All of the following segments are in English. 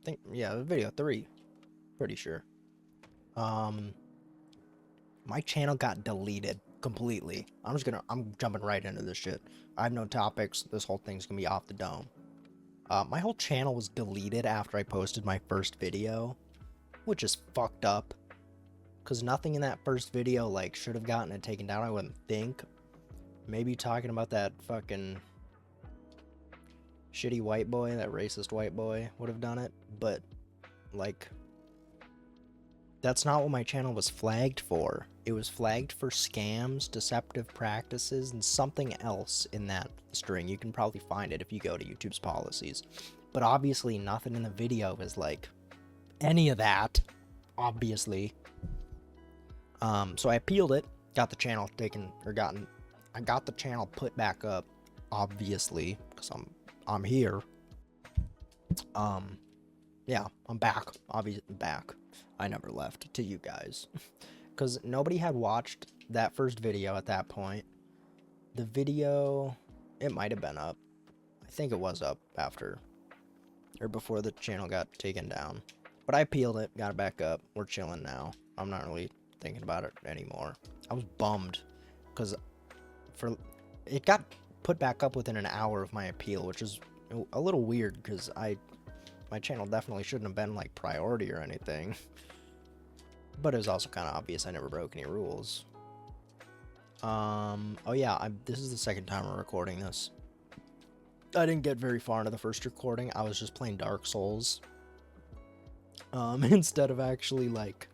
think, yeah, video 3. Pretty sure. Um, my channel got deleted completely. I'm jumping right into this shit. I have no topics. This whole thing's gonna be off the dome. My whole channel was deleted after I posted my first video, which is fucked up. Cause nothing in that first video like should have gotten it taken down. I wouldn't think. Maybe talking about that fucking shitty white boy, that racist white boy, would have done it. But like, that's not what my channel was flagged for. It was flagged for scams, deceptive practices, and something else in that string. You can probably find it if you go to YouTube's policies. But obviously nothing in the video is like any of that, obviously. So I appealed it, got the channel taken, or I got the channel put back up, obviously, because I'm here. Yeah, I'm back, obviously back. I never left to you guys. Because nobody had watched that first video at that point. The video, it might have been up. I think it was up after, or before the channel got taken down. But I peeled it, got it back up. We're chilling now. I'm not really thinking about it anymore. I was bummed, because it got put back up within an hour of my appeal, which is a little weird, because my channel definitely shouldn't have been like priority or anything. But it was also kind of obvious I never broke any rules. Oh yeah, this is the second time we're recording this. I didn't get very far into the first recording. I was just playing Dark Souls. Instead of actually like,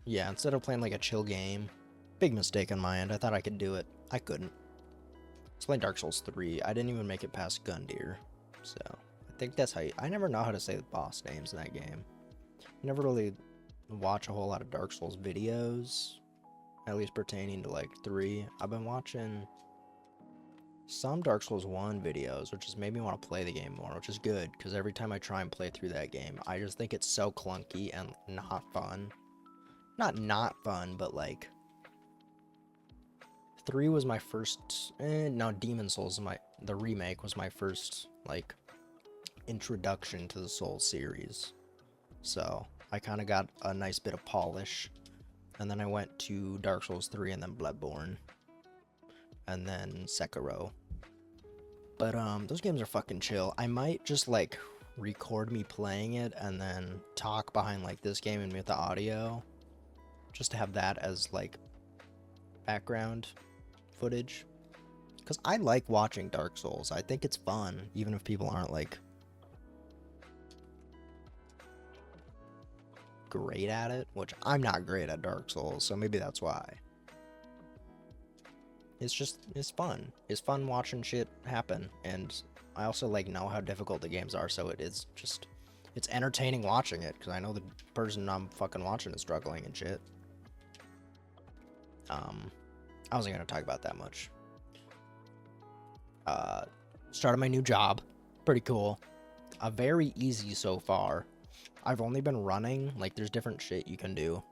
instead of playing like a chill game. Big mistake on my end. I thought I could do it. I couldn't. I was playing Dark Souls 3. I didn't even make it past Gundyr. So, I think that's how I never know how to say the boss names in that game. I never really watch a whole lot of Dark Souls videos, at least pertaining to like 3. I've been watching some Dark Souls 1 videos, which has made me want to play the game more, which is good, because every time I try and play through that game, I just think it's so clunky and not fun. Not fun, but like, 3 was my first, no, Demon Souls, the remake was my first, like, introduction to the Souls series. So, I kind of got a nice bit of polish. And then I went to Dark Souls 3 and then Bloodborne. And then Sekiro. But, those games are fucking chill. I might just, like, record me playing it and then talk behind, like, this game and with the audio. Just to have that as, like, background footage. Because I like watching Dark Souls. I think it's fun, even if people aren't, like, great at it, which I'm not great at Dark Souls, so maybe that's why. It's fun. It's fun watching shit happen, and I also like know how difficult the games are, so it's entertaining watching it, because I know the person I'm fucking watching is struggling and shit. I wasn't gonna talk about that much. Started my new job. Pretty cool. Very easy so far. I've only been running, like there's different shit you can do.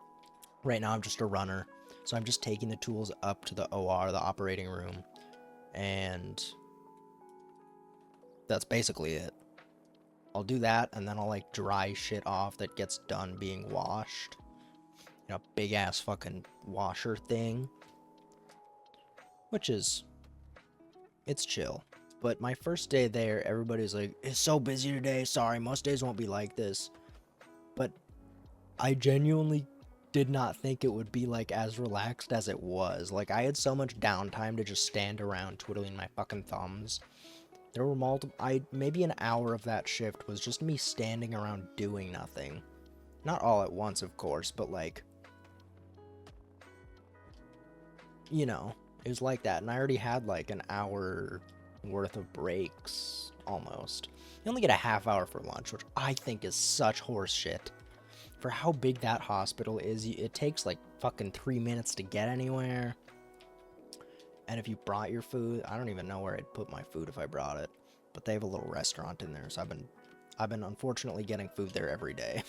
Right now I'm just a runner, so I'm just taking the tools up to the OR, the operating room, and that's basically it. I'll do that, and then I'll like dry shit off that gets done being washed. You know, big ass fucking washer thing. Which is, it's chill. But my first day there, everybody's like, it's so busy today, sorry, most days won't be like this. But I genuinely did not think it would be like as relaxed as it was. Like, I had so much downtime to just stand around twiddling my fucking thumbs. There were maybe an hour of that shift was just me standing around doing nothing. Not all at once, of course, but like, you know, it was like that. And I already had like an hour worth of breaks, almost. You only get a half hour for lunch, which I think is such horse shit. For how big that hospital is, it takes like fucking 3 minutes to get anywhere. And if you brought your food, I don't even know where I'd put my food if I brought it. But they have a little restaurant in there, so I've been unfortunately getting food there every day.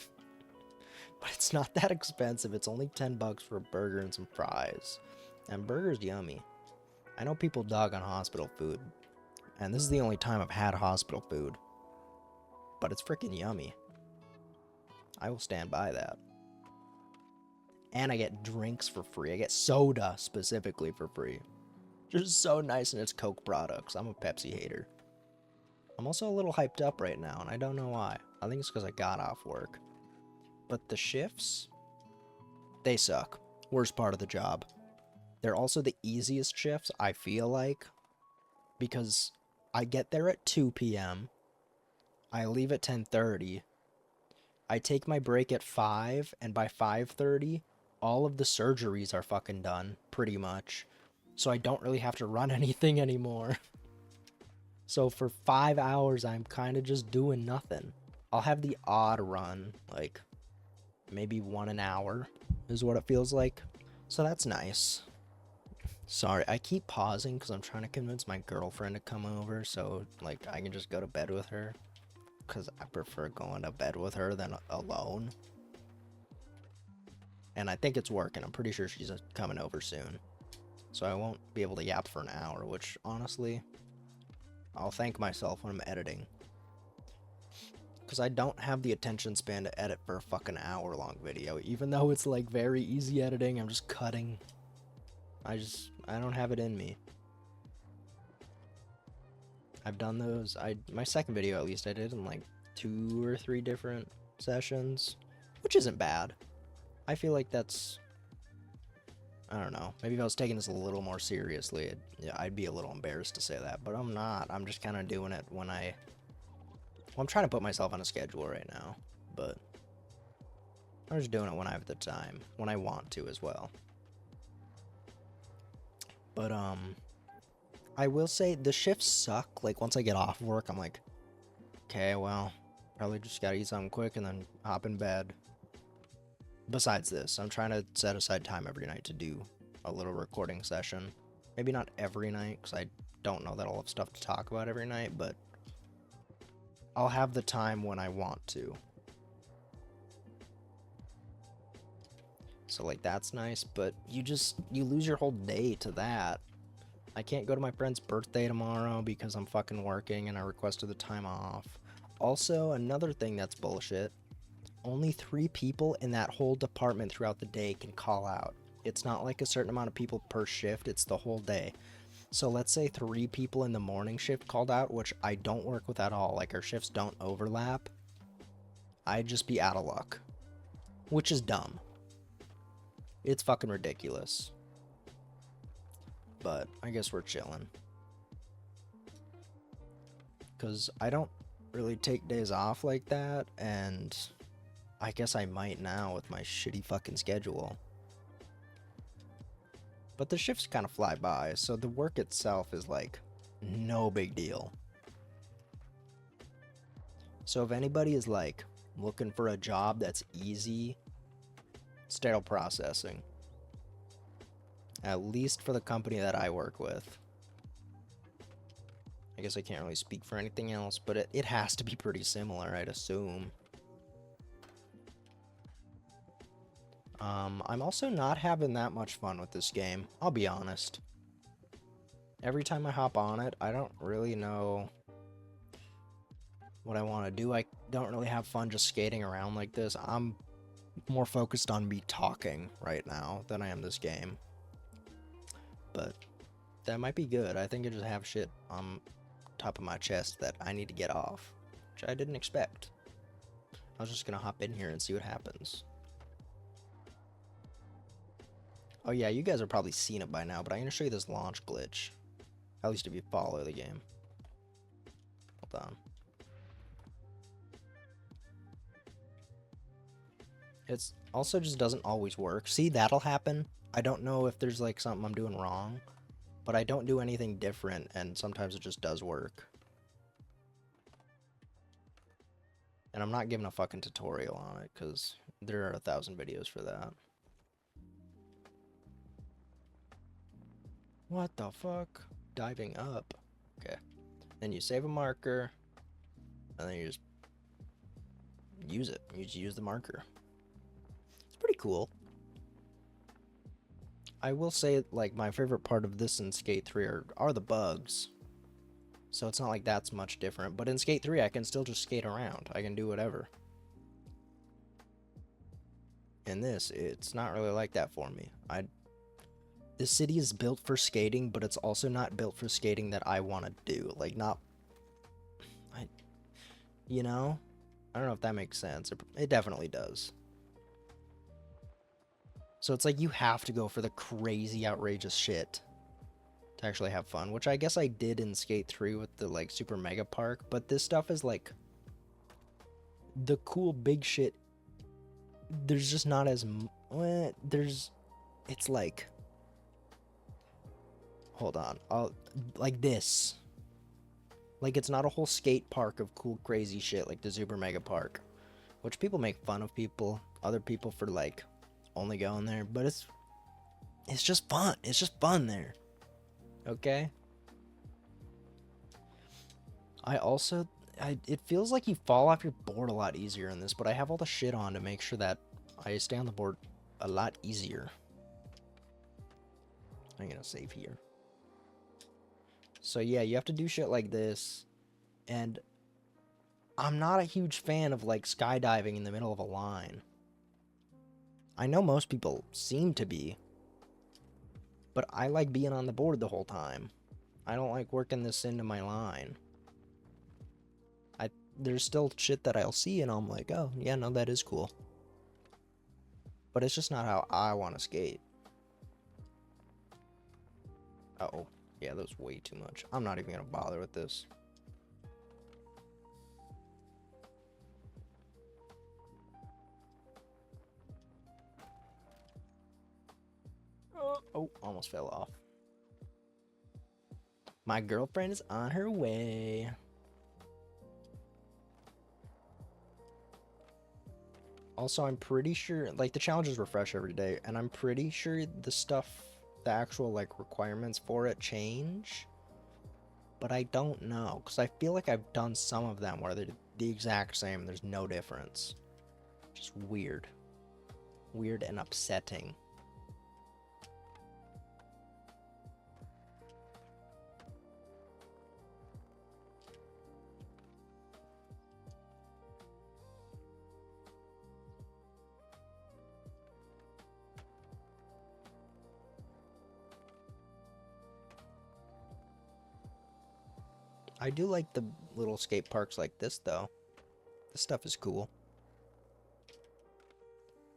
But it's not that expensive. It's only 10 bucks for a burger and some fries. And burger's yummy. I know people dog on hospital food, and this is the only time I've had hospital food. but it's freaking yummy. I will stand by that. And I get drinks for free. I get soda specifically for free. Just so nice, and it's Coke products. I'm a Pepsi hater. I'm also a little hyped up right now, and I don't know why. I think it's because I got off work. But the shifts, they suck. Worst part of the job. They're also the easiest shifts, I feel like, because I get there at 2 p.m. I leave at 10:30. I take my break at 5, and by 5:30, all of the surgeries are fucking done, pretty much. So I don't really have to run anything anymore. So for 5 hours, I'm kind of just doing nothing. I'll have the odd run, like maybe one an hour is what it feels like. So that's nice. Sorry, I keep pausing because I'm trying to convince my girlfriend to come over so like I can just go to bed with her. Because I prefer going to bed with her than alone. And I think it's working. I'm pretty sure she's coming over soon. So I won't be able to yap for an hour, which honestly, I'll thank myself when I'm editing. Because I don't have the attention span to edit for a fucking hour-long video. Even though it's like very easy editing, I'm just cutting. I don't have it in me. I've done those. My second video, at least, I did in like 2 or 3 different sessions, which isn't bad. I feel like that's, I don't know. Maybe if I was taking this a little more seriously, I'd be a little embarrassed to say that, but I'm not. I'm just kind of doing it when well, I'm trying to put myself on a schedule right now, but I'm just doing it when I have the time, when I want to as well. But, I will say the shifts suck. Like, once I get off work, I'm like, okay, well, probably just gotta eat something quick and then hop in bed. Besides this, I'm trying to set aside time every night to do a little recording session. Maybe not every night, because I don't know that I'll have stuff to talk about every night, but I'll have the time when I want to. So, like, that's nice, but you lose your whole day to that. I can't go to my friend's birthday tomorrow because I'm fucking working and I requested the time off. Also, another thing that's bullshit, only 3 people in that whole department throughout the day can call out. It's not like a certain amount of people per shift, it's the whole day. So let's say 3 people in the morning shift called out, which I don't work with at all, like our shifts don't overlap. I'd just be out of luck. Which is dumb. It's fucking ridiculous. But I guess we're chilling. Because I don't really take days off like that, and I guess I might now with my shitty fucking schedule. But the shifts kind of fly by, so the work itself is like no big deal. So if anybody is like looking for a job that's easy, sterile processing. At least for the company that I work with. I guess I can't really speak for anything else, but it has to be pretty similar, I'd assume. I'm also not having that much fun with this game, I'll be honest. Every time I hop on it, I don't really know what I want to do. I don't really have fun just skating around like this. I'm more focused on me talking right now than I am this game. But that might be good. I think I just have shit on top of my chest that I need to get off, which I didn't expect. I was just gonna hop in here and see what happens. Oh yeah, you guys have probably seen it by now, but I'm gonna show you this launch glitch. At least if you follow the game. Hold on. It's also just doesn't always work. See, that'll happen. I don't know if there's like something I'm doing wrong, but I don't do anything different, and sometimes it just does work. And I'm not giving a fucking tutorial on it, because there are 1,000 videos for that. What the fuck? Diving up. Okay. Then you save a marker, and then you just use it. You just use the marker. It's pretty cool. I will say, like, my favorite part of this in Skate 3 are the bugs. So it's not like that's much different. But in Skate 3, I can still just skate around. I can do whatever. In this, it's not really like that for me. This city is built for skating, but it's also not built for skating that I want to do. Like, not... You know? I don't know if that makes sense. It definitely does. So it's like you have to go for the crazy, outrageous shit to actually have fun, which I guess I did in Skate 3 with the, like, Super Mega Park, but this stuff is, like, the cool big shit. There's just not as... It's like... Hold on. Like this. Like, it's not a whole skate park of cool, crazy shit like the Super Mega Park, which people make fun of other people for, like, only going there, but it's just fun. It's just fun there. Okay? It feels like you fall off your board a lot easier in this, but I have all the shit on to make sure that I stay on the board a lot easier. I'm gonna save here. So yeah, you have to do shit like this, and I'm not a huge fan of, like, skydiving in the middle of a line. I know most people seem to be, but I like being on the board the whole time. I don't like working this into my line. There's still shit that I'll see and I'm like, oh, yeah, no, that is cool. But it's just not how I want to skate. Uh-oh. Yeah, that was way too much. I'm not even gonna bother with this. Oh, almost fell off. My girlfriend is on her way. Also, I'm pretty sure, like, the challenges refresh every day, and I'm pretty sure the actual, like, requirements for it change. But I don't know, because I feel like I've done some of them where they're the exact same, there's no difference. Just weird. Weird and upsetting. I do like the little skate parks like this, though. This stuff is cool.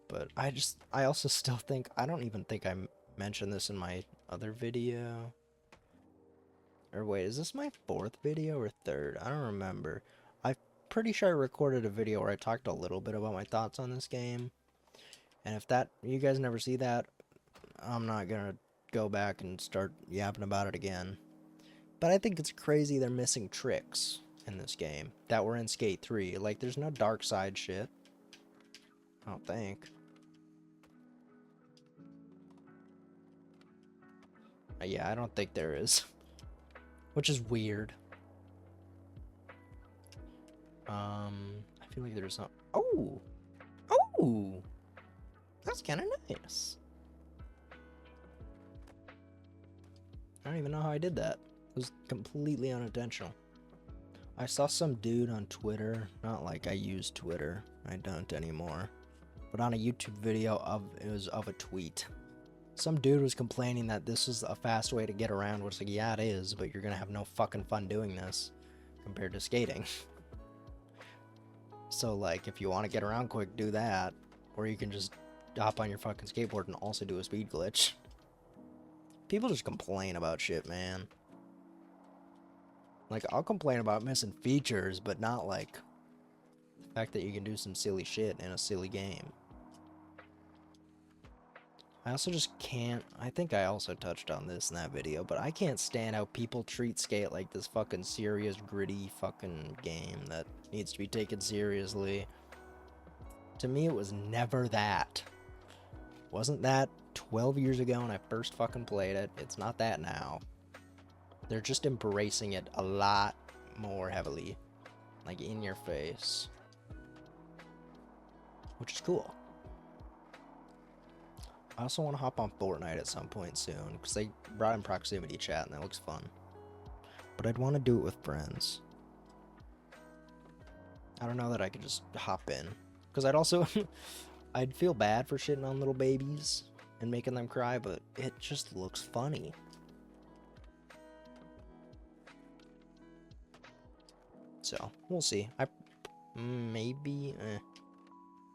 But I also still think, I don't even think I mentioned this in my other video. Or wait, is this my 4th video or 3rd? I don't remember. I'm pretty sure I recorded a video where I talked a little bit about my thoughts on this game. And if you guys never see that, I'm not gonna go back and start yapping about it again. But I think it's crazy they're missing tricks in this game that were in Skate 3. Like, there's no dark side shit. I don't think. Yeah, I don't think there is. Which is weird. I feel like there's not... Oh! Oh! That's kind of nice. I don't even know how I did that. It was completely unintentional. I saw some dude on Twitter, not like I use Twitter, I don't anymore, but on a YouTube video it was of a tweet. Some dude was complaining that this is a fast way to get around, which, like, yeah, it is, but you're gonna have no fucking fun doing this compared to skating. So, like, if you want to get around quick, do that, or you can just hop on your fucking skateboard and also do a speed glitch. People just complain about shit, man. Like, I'll complain about missing features, but not, like, the fact that you can do some silly shit in a silly game. I also just can't... I think I also touched on this in that video, but I can't stand how people treat Skate like this fucking serious, gritty fucking game that needs to be taken seriously. To me, it was never that. Wasn't that 12 years ago when I first fucking played it. It's not that now. They're just embracing it a lot more heavily. Like, in your face. Which is cool. I also want to hop on Fortnite at some point soon, because they brought in proximity chat and that looks fun. but I'd want to do it with friends. I don't know that I could just hop in, because I'd also I'd feel bad for shitting on little babies and making them cry, but it just looks funny. So we'll see. Maybe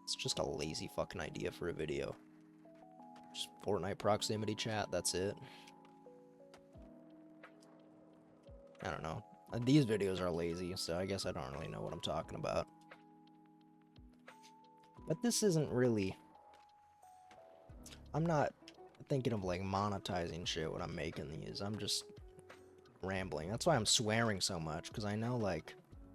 it's just a lazy fucking idea for a video. Just Fortnite proximity chat, that's it. I don't know. These videos are lazy, so I guess I don't really know what I'm talking about. But this isn't really... I'm not thinking of, like, monetizing shit when I'm making these. I'm just rambling. That's why I'm swearing so much, because I know, like,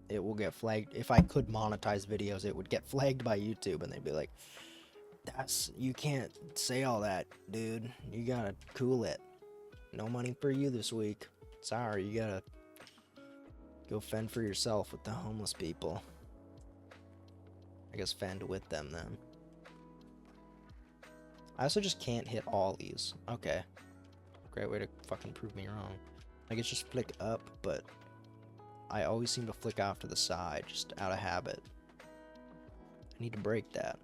it will get flagged. If I could monetize videos, it would get flagged by YouTube, and they'd be like, you can't say all that, dude. You gotta cool it. No money for you this week. Sorry, you gotta go fend for yourself with the homeless people. I guess fend with them then. I also just can't hit all these. Okay. Great way to fucking prove me wrong. Like, it's just flick up, but I always seem to flick off to the side, just out of habit. I need to break that.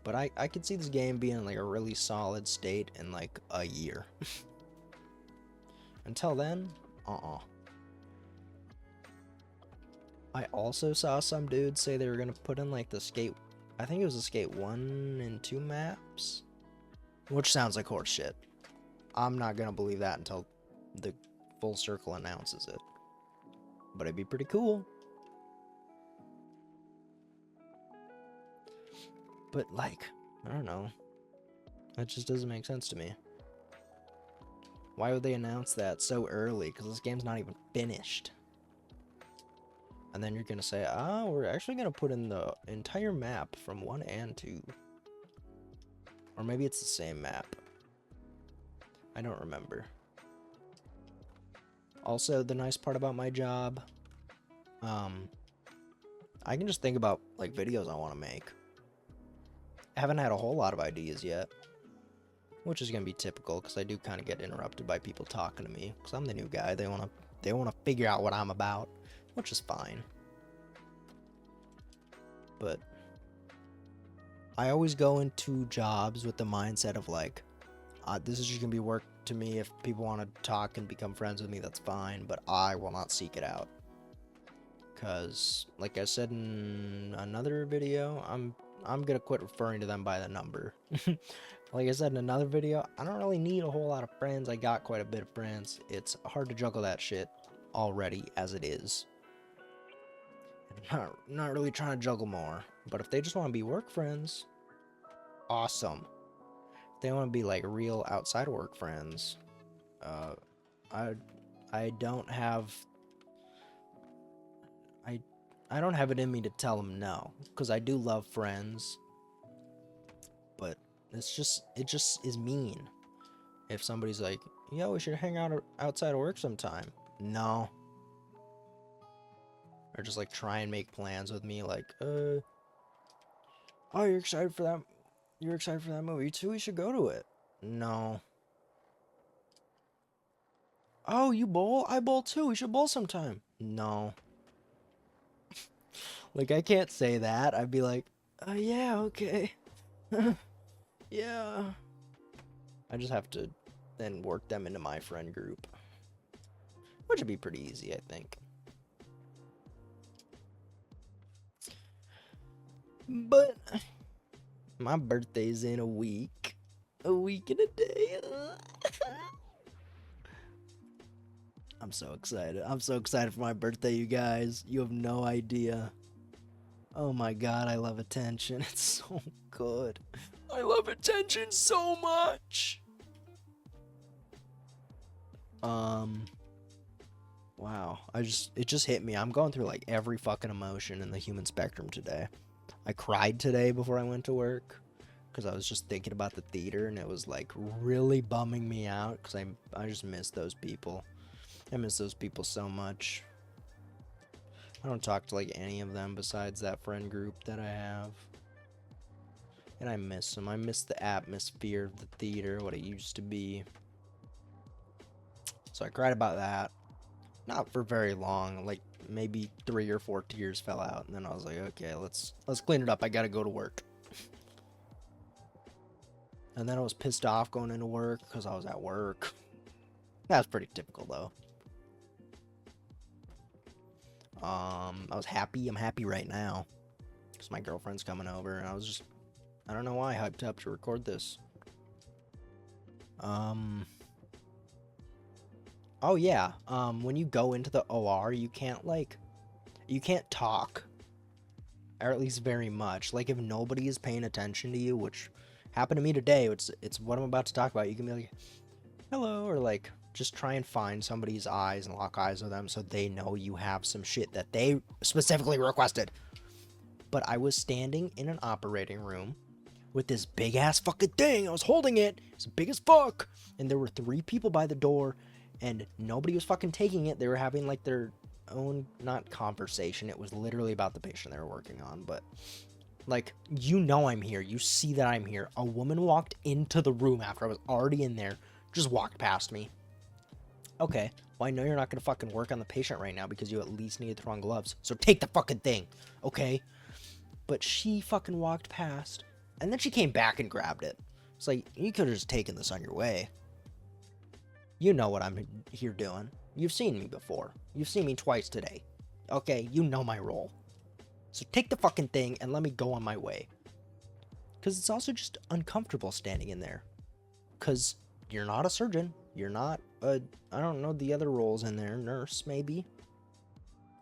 But I could see this game being in, like, a really solid state in, like, a year. Until then, I also saw some dudes say they were gonna put in, like, the Skate... I think it was the Skate 1 and 2 maps. Which sounds like horse shit. I'm not gonna believe that until the Full Circle announces it. But it'd be pretty cool. But, like, I don't know. That just doesn't make sense to me. Why would they announce that so early? Because this game's not even finished. And then you're going to say, we're actually going to put in the entire map from 1 and 2. Or maybe it's the same map. I don't remember. Also, the nice part about my job, I can just think about, like, videos I want to make. I haven't had a whole lot of ideas yet, which is going to be typical because I do kind of get interrupted by people talking to me because I'm the new guy. They want to figure out what I'm about, which is fine. But I always go into jobs with the mindset of, like, this is just going to be work to me. If people want to talk and become friends with me, that's fine, but I will not seek it out. Because, like I said in another video, I'm gonna quit referring to them by the number. Like I said in another video, I don't really need a whole lot of friends. I got quite a bit of friends. It's hard to juggle that shit already as it is. Not really trying to juggle more. But if they just want to be work friends, awesome. If they want to be, like, real outside of work friends, I don't have... I don't have it in me to tell them no, because I do love friends, but it just is mean. If somebody's like, yo, we should hang out outside of work sometime. No. Or just, like, try and make plans with me, like, oh, you're excited for that? You're excited for that movie too? We should go to it. No. Oh, you bowl? I bowl too. We should bowl sometime. No. Like, I can't say that. I'd be like, yeah, okay. Yeah. I just have to then work them into my friend group. Which would be pretty easy, I think. But my birthday's in a week. A week and a day. I'm so excited. I'm so excited for my birthday, you guys. You have no idea. Oh my god, I love attention. It's so good. I love attention so much. Wow. It just hit me. I'm going through, like, every fucking emotion in the human spectrum today. I cried today before I went to work because I was just thinking about the theater, and it was, like, really bumming me out because I just miss those people. I miss those people so much. I don't talk to, like, any of them besides that friend group that I have. And I miss them. I miss the atmosphere of the theater, what it used to be. So I cried about that. Not for very long, like maybe 3 or 4 tears fell out, and then I was like, okay, let's clean it up. I gotta go to work. And then I was pissed off going into work because I was at work. That's pretty typical though. I was happy. I'm happy right now because my girlfriend's coming over, and I don't know why, hyped up to record this. Oh yeah, when you go into the OR, you can't talk, or at least very much. Like, if nobody is paying attention to you, which happened to me today, it's what I'm about to talk about. You can be like, hello, or like, just try and find somebody's eyes and lock eyes with them so they know you have some shit that they specifically requested. But I was standing in an operating room with this big ass fucking thing. I was holding it. It's big as fuck. And there were 3 people by the door, and nobody was fucking taking it. They were having like their own, not conversation. It was literally about the patient they were working on. But like, you know I'm here. You see that I'm here. A woman walked into the room after I was already in there. Just walked past me. Okay, well, I know you're not gonna fucking work on the patient right now because you at least need to throw on gloves. So take the fucking thing, okay? But she fucking walked past, and then she came back and grabbed it. It's like, you could have just taken this on your way. You know what I'm here doing. You've seen me before. You've seen me twice today. Okay, you know my role. So take the fucking thing and let me go on my way. Because it's also just uncomfortable standing in there. Because you're not a surgeon. You're not a, I don't know the other roles in there. Nurse, maybe.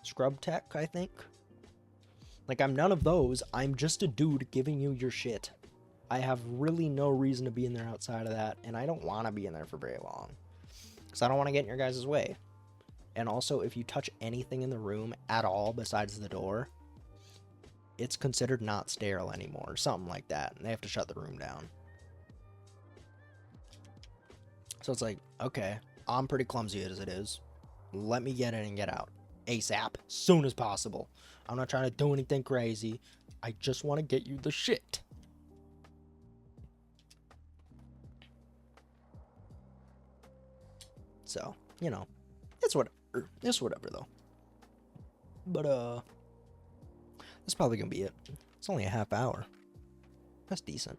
Scrub tech, I think. Like, I'm none of those. I'm just a dude giving you your shit. I have really no reason to be in there outside of that, and I don't want to be in there for very long. Because I don't want to get in your guys' way. And also, if you touch anything in the room at all besides the door, it's considered not sterile anymore, or something like that, and they have to shut the room down. So it's like, okay, I'm pretty clumsy as it is. Let me get in and get out. ASAP. Soon as possible. I'm not trying to do anything crazy. I just want to get you the shit. So, you know, it's whatever. It's whatever, though. But, that's probably gonna be it. It's only a half hour. That's decent.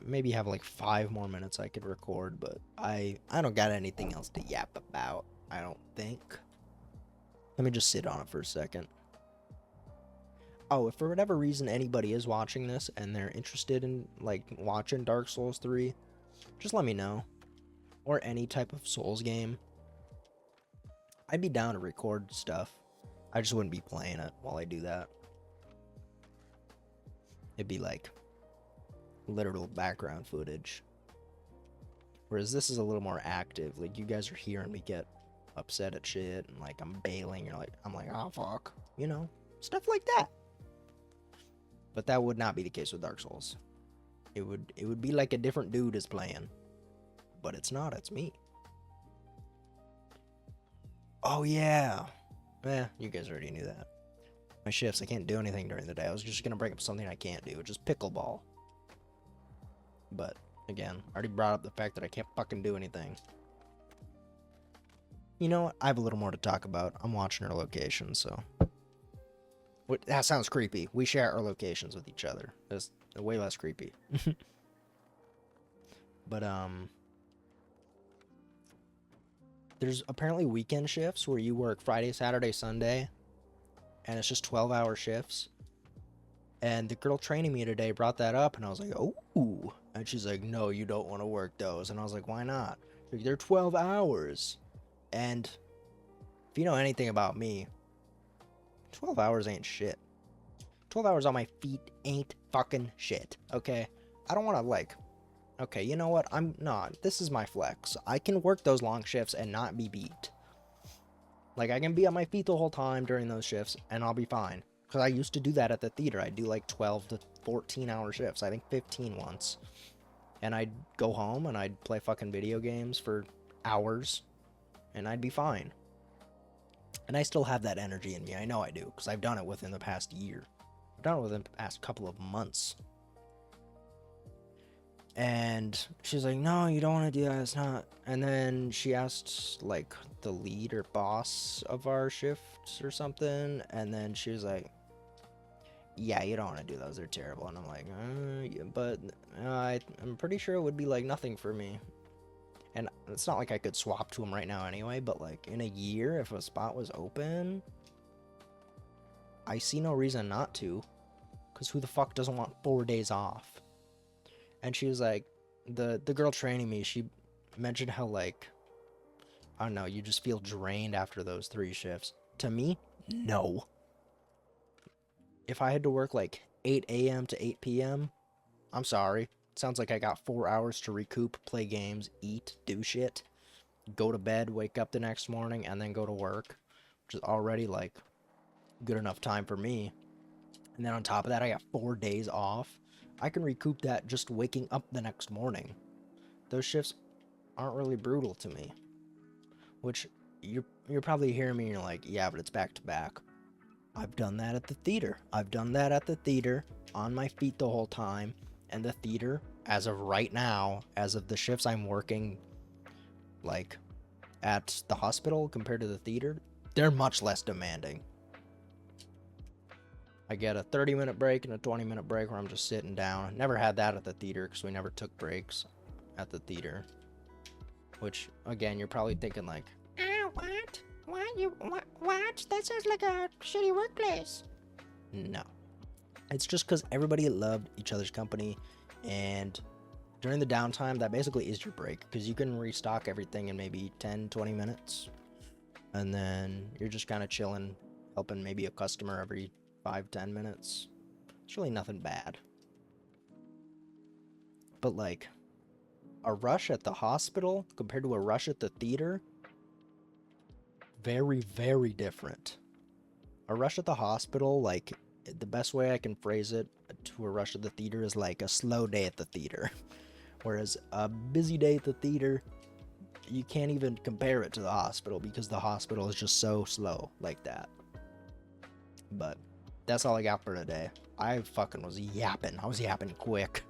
Maybe have like 5 more minutes I could record, but I don't got anything else to yap about, I don't think. Let me just sit on it for a second. Oh, if for whatever reason anybody is watching this and they're interested in like watching Dark Souls 3, just let me know. Or any type of Souls game. I'd be down to record stuff. I just wouldn't be playing it while I do that. It'd be like literal background footage. Whereas this is a little more active. Like, you guys are hearing me get upset at shit and like I'm bailing. I'm like, oh fuck. You know? Stuff like that. But that would not be the case with Dark Souls. It would be like a different dude is playing. But it's not, it's me. Oh yeah. You guys already knew that. My shifts, I can't do anything during the day. I was just gonna bring up something I can't do, which is pickleball. But, again, I already brought up the fact that I can't fucking do anything. You know what? I have a little more to talk about. I'm watching our locations, so. That sounds creepy. We share our locations with each other. That's way less creepy. But, there's apparently weekend shifts where you work Friday, Saturday, Sunday, and it's just 12-hour shifts. And the girl training me today brought that up, and I was like, oh. And she's like, no, you don't want to work those. And I was like, why not? Like, they're 12 hours. And if you know anything about me, 12 hours ain't shit. 12 hours on my feet ain't fucking shit, okay? I don't want to, like, okay, you know what? I'm not. This is my flex. I can work those long shifts and not be beat. Like, I can be on my feet the whole time during those shifts, and I'll be fine. Because I used to do that at the theater. I'd do, like, 12 to 14-hour shifts. I think 15 once. And I'd go home, and I'd play fucking video games for hours, and I'd be fine. And I still have that energy in me. I know I do, because I've done it within the past year. I've done it within the past couple of months. And she's like, no, you don't want to do that, it's not. And then she asked like the lead or boss of our shifts or something, and then she was like, yeah, you don't want to do those, they're terrible. And I'm like, yeah, but I'm pretty sure it would be like nothing for me. And it's not like I could swap to them right now anyway, but like in a year, if a spot was open, I see no reason not to. Because who the fuck doesn't want 4 days off? And she was like, the girl training me, she mentioned how like, I don't know, you just feel drained after those 3 shifts. To me, no. If I had to work like 8 a.m. to 8 p.m., I'm sorry. Sounds like I got 4 hours to recoup, play games, eat, do shit, go to bed, wake up the next morning, and then go to work, which is already like good enough time for me. And then on top of that, I got 4 days off. I can recoup that just waking up the next morning. Those shifts aren't really brutal to me. Which you're probably hearing me and you're like, yeah, but it's back to back. I've done that at the theater. I've done that at the theater on my feet the whole time. And the theater, as of right now, as of the shifts I'm working, like, at the hospital compared to the theater, they're much less demanding. I get a 30-minute break and a 20-minute break where I'm just sitting down. Never had that at the theater because we never took breaks at the theater. Which, again, you're probably thinking like, What? What? That sounds like a shitty workplace. no. It's just because everybody loved each other's company, and during the downtime, that basically is your break, because you can restock everything in maybe 10-20 minutes, and then you're just kind of chilling, helping maybe a customer every 5-10 minutes. It's really nothing bad. But like, a rush at the hospital compared to a rush at the theater, very, very different. A rush at the hospital, like, the best way I can phrase it to a rush at the theater is like a slow day at the theater. Whereas a busy day at the theater, you can't even compare it to the hospital because the hospital is just so slow like that. But that's all I got for today. I fucking was yapping. I was yapping quick.